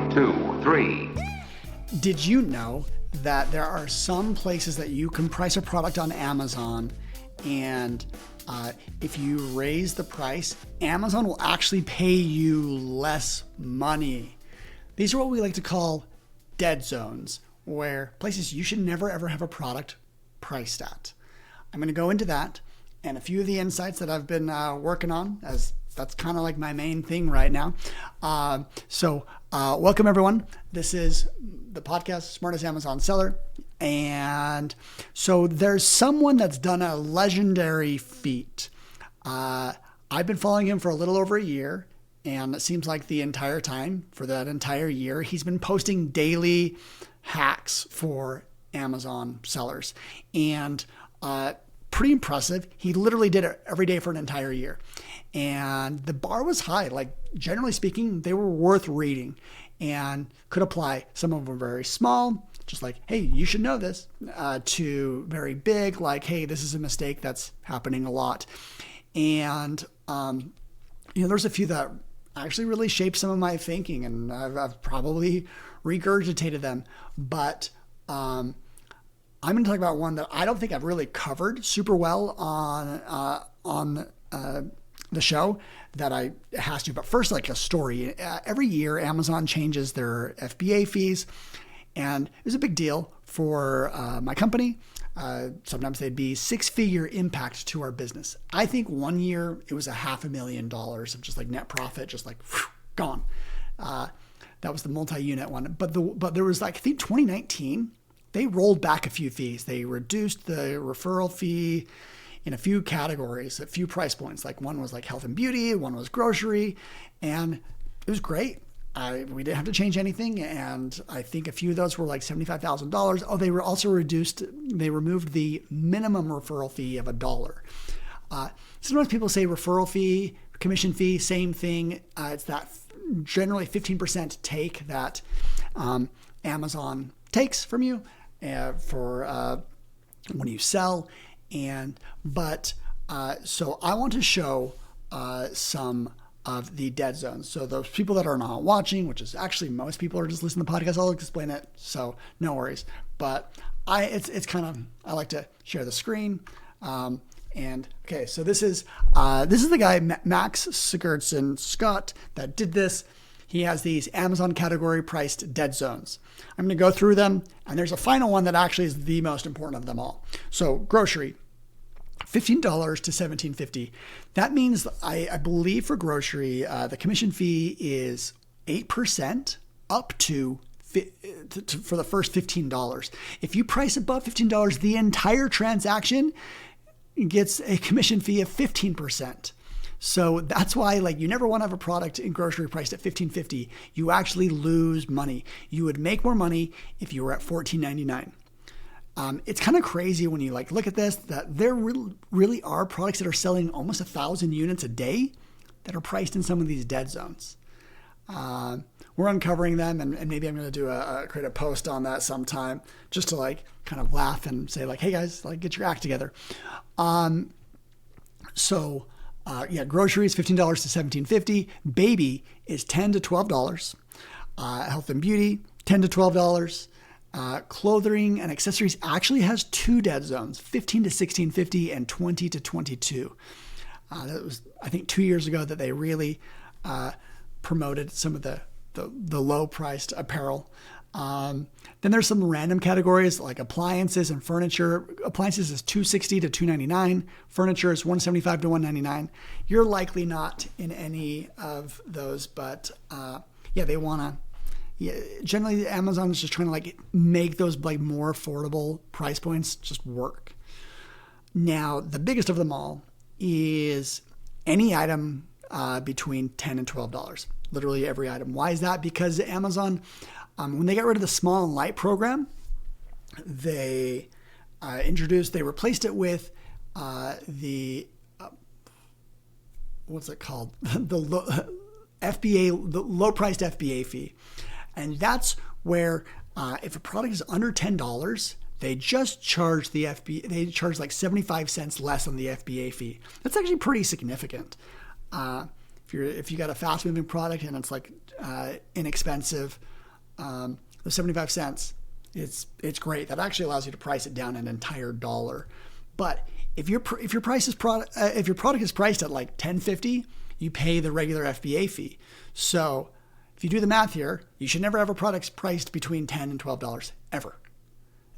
One, two, three. Did you know that there are some places that you can price a product on Amazon, and if you raise the price, Amazon will actually pay you less money? These are what we like to call dead zones, where places you should never ever have a product priced at. I'm going to go into that and a few of the insights that I've been working on, as that's kind of like my main thing right now. Welcome everyone. This is the podcast, Smartest Amazon Seller. And so there's someone that's done a legendary feat. I've been following him for a little over a year, and it seems like the entire time, for that entire year, he's been posting daily hacks for Amazon sellers. And pretty impressive. He literally did it every day for an entire year. And the bar was high. Like, generally speaking, they were worth reading and could apply. Some of them were very small, just like, hey, you should know this, to very big, like, hey, this is a mistake that's happening a lot. And, there's a few that actually really shaped some of my thinking, and I've probably regurgitated them. But I'm going to talk about one that I don't think I've really covered super well on the show that I has to. But first, like a story. Every year, Amazon changes their FBA fees, and it was a big deal for my company. Sometimes they'd be six-figure impact to our business. I think one year it was $500,000 of just like net profit, just like gone. That was the multi-unit one. But there was like, I think 2019, they rolled back a few fees. They reduced the referral fee in a few categories, a few price points. Like one was like health and beauty, one was grocery, and it was great. We didn't have to change anything, and I think a few of those were like $75,000. Oh, they were also they removed the minimum referral fee of $1. Sometimes people say referral fee, commission fee, same thing. It's that generally 15% take that Amazon takes from you for when you sell. So I want to show some of the dead zones. So those people that are not watching, which is actually most people are just listening to the podcast, I'll explain it, so no worries. But it's kind of, I like to share the screen. So this is the guy, Max Sigurdsson Scott, that did this. He has these Amazon category priced dead zones. I'm going to go through them, and there's a final one that actually is the most important of them all. So grocery, $15 to $17.50. That means I believe for grocery, the commission fee is 8% up to for the first $15. If you price above $15, the entire transaction gets a commission fee of 15%. So that's why, like, you never want to have a product in grocery priced at $15.50. You actually lose money. You would make more money if you were at $14.99. It's kind of crazy when you look at this, that there really are products that are selling almost 1,000 units a day that are priced in some of these dead zones. We're uncovering them, and maybe I'm going to create a post on that sometime, just to kind of laugh and say hey guys, get your act together. Groceries $15 to $17.50. Baby is $10 to $12. Health and beauty $10 to $12. Clothing and accessories actually has two dead zones, $15 to $16.50 and $20 to $22. That was, I think, 2 years ago that they really promoted some of the low-priced apparel. Then there's some random categories like appliances and furniture. Appliances is $260 to $299. Furniture is $175 to $199. You're likely not in any of those, but they want to. Yeah, generally Amazon is just trying to make those more affordable price points just work. Now, the biggest of them all is any item between $10 and $12. Literally every item. Why is that? Because Amazon, when they got rid of the small and light program, they replaced it with what's it called? the low-priced FBA fee. And that's where if a product is under $10, they just charge the FBA. They charge 75 cents less on the FBA fee. That's actually pretty significant. If you got a fast-moving product and it's inexpensive, the 75 cents, it's great. That actually allows you to price it down an entire dollar. But if your product is priced at like $10.50, you pay the regular FBA fee. So if you do the math here, you should never have a product priced between $10 and $12 ever.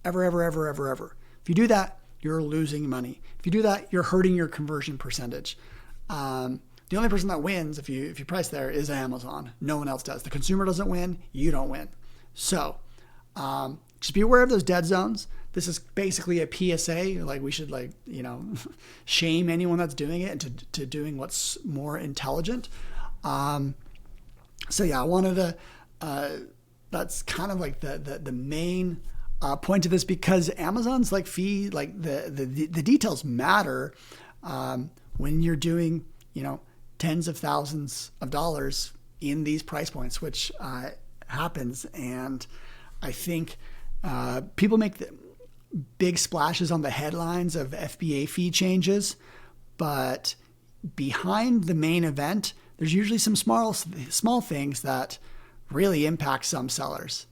Ever, ever, ever, ever, ever. If you do that, you're losing money. If you do that, you're hurting your conversion percentage. The only person that wins if you price there is Amazon. No one else does. The consumer doesn't win. You don't win. So just be aware of those dead zones. This is basically a PSA. Like we should shame anyone that's doing it into to doing what's more intelligent. So yeah, I wanted to. That's kind of like the main point of this, because Amazon's like fee, like the details matter when you're doing tens of thousands of dollars in these price points, which happens. And I think people make the big splashes on the headlines of FBA fee changes, but behind the main event, there's usually some small things that really impact some sellers.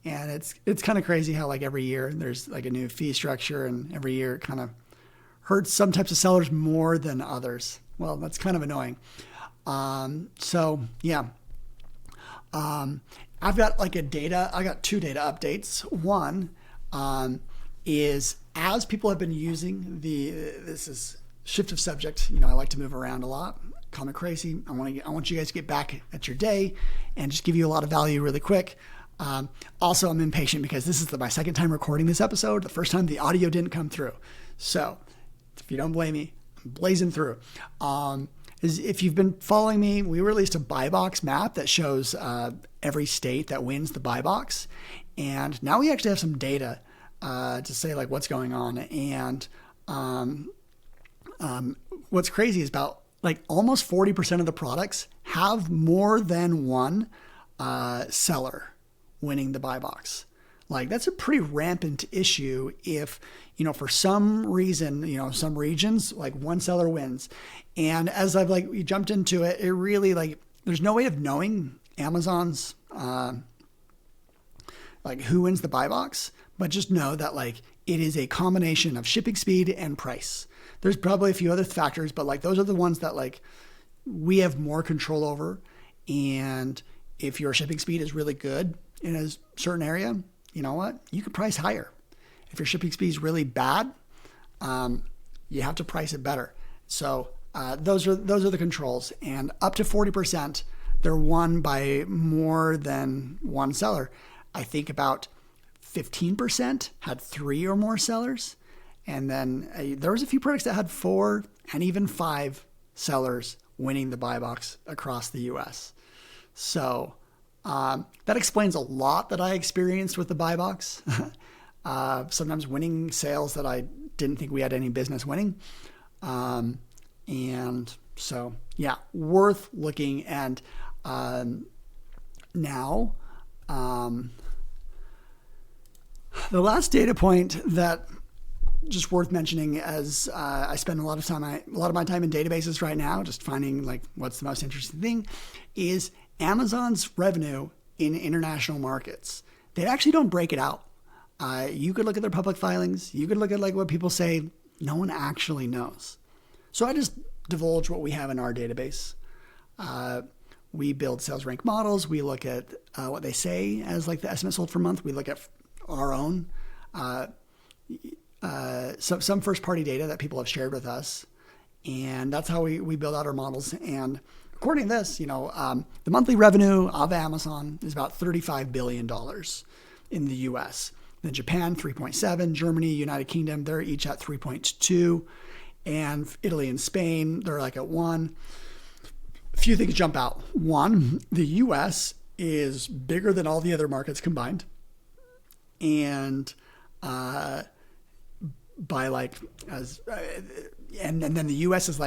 And it's kind of crazy how like every year there's like a new fee structure, and every year it kind of hurts some types of sellers more than others. Well, that's kind of annoying. So yeah, I've got I got two data updates. One is as people have been using this is shift of subject. I like to move around a lot. Call me crazy. I want you guys to get back at your day and just give you a lot of value really quick. Also, I'm impatient because this is my second time recording this episode. The first time the audio didn't come through. So if you don't blame me, I'm blazing through. If you've been following me, we released a buy box map that shows every state that wins the buy box. And now we actually have some data to say like what's going on. And what's crazy is about like almost 40% of the products have more than one seller winning the buy box. Like that's a pretty rampant issue if, for some reason, some regions, like one seller wins. And as I've we jumped into it, it really there's no way of knowing Amazon's, who wins the buy box, but just know that it is a combination of shipping speed and price. There's probably a few other factors, but those are the ones that we have more control over. And if your shipping speed is really good in a certain area, you know what? You could price higher. If your shipping speed is really bad, you have to price it better. So those are the controls. And up to 40%, they're won by more than one seller. I think about 15% had 3 or more sellers. And then there was a few products that had 4 and even 5 sellers winning the buy box across the US. So that explains a lot that I experienced with the buy box. Sometimes winning sales that I didn't think we had any business winning. And so, yeah, worth looking. And now, the last data point that just worth mentioning, as I spend a lot of my time in databases right now, just finding what's the most interesting thing, is Amazon's revenue in international markets. They actually don't break it out. You could look at their public filings. You could look at what people say. No one actually knows. So I just divulge what we have in our database. We build sales rank models. We look at what they say as the estimate sold per month. We look at our own some first party data that people have shared with us, and that's how we build out our models. And according to this, the monthly revenue of Amazon is about $35 billion in the U.S. Then Japan, 3.7, Germany, United Kingdom, they're each at 3.2, and Italy and Spain, they're at 1. A few things jump out. One, the U.S. is bigger than all the other markets combined, and and then the U.S. is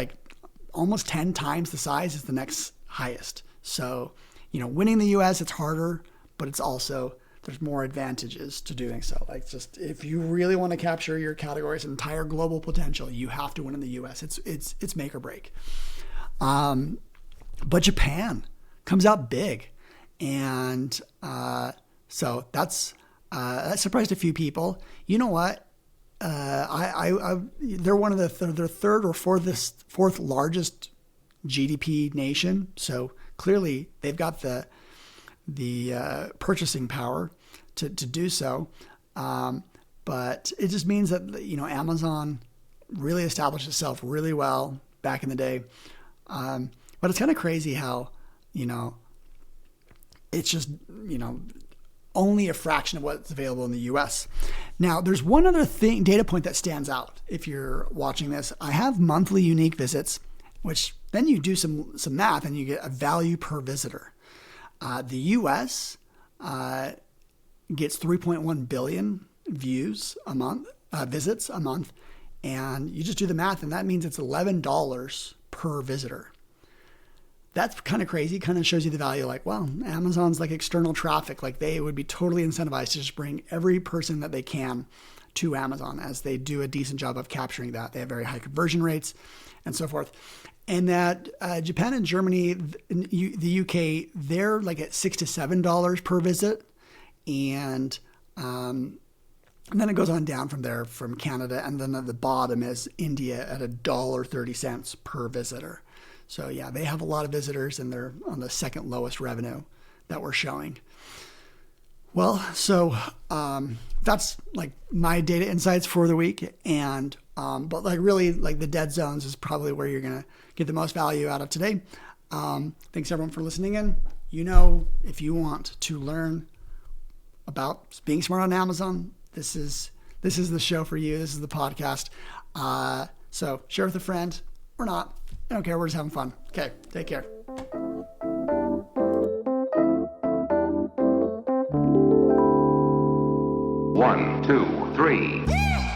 almost 10 times the size as the next highest. So, winning the U.S., it's harder, but it's also, there's more advantages to doing so. Just if you really want to capture your category's entire global potential, you have to win in the U.S. It's make or break. But Japan comes out big, and So that surprised a few people. You know what? They're one of their third or fourth largest GDP nation. So clearly they've got the purchasing power to do so. But it just means that, Amazon really established itself really well back in the day. But it's kind of crazy how, it's just, only a fraction of what's available in the US. Now, there's one other data point that stands out if you're watching this. I have monthly unique visits, which then you do some math and you get a value per visitor. The US gets 3.1 billion views a month, visits a month, and you just do the math, and that means it's $11 per visitor. That's kind of crazy. Kind of shows you the value. Like, well, Amazon's like external traffic. Like, they would be totally incentivized to just bring every person that they can to Amazon, as they do a decent job of capturing that. They have very high conversion rates and so forth. And that Japan and Germany, the UK, they're like at $6 to $7 per visit. And then it goes on down from there, from Canada. And then at the bottom is India at $1.30 per visitor. So yeah, they have a lot of visitors, and they're on the second lowest revenue that we're showing. Well, so that's like my data insights for the week. And but like really, like the dead zones is probably where you're gonna get the most value out of today. Thanks everyone for listening in. If you want to learn about being smart on Amazon, this is the show for you. This is the podcast. So share with a friend or not. I don't care. We're just having fun. Okay. Take care. 1, 2, 3.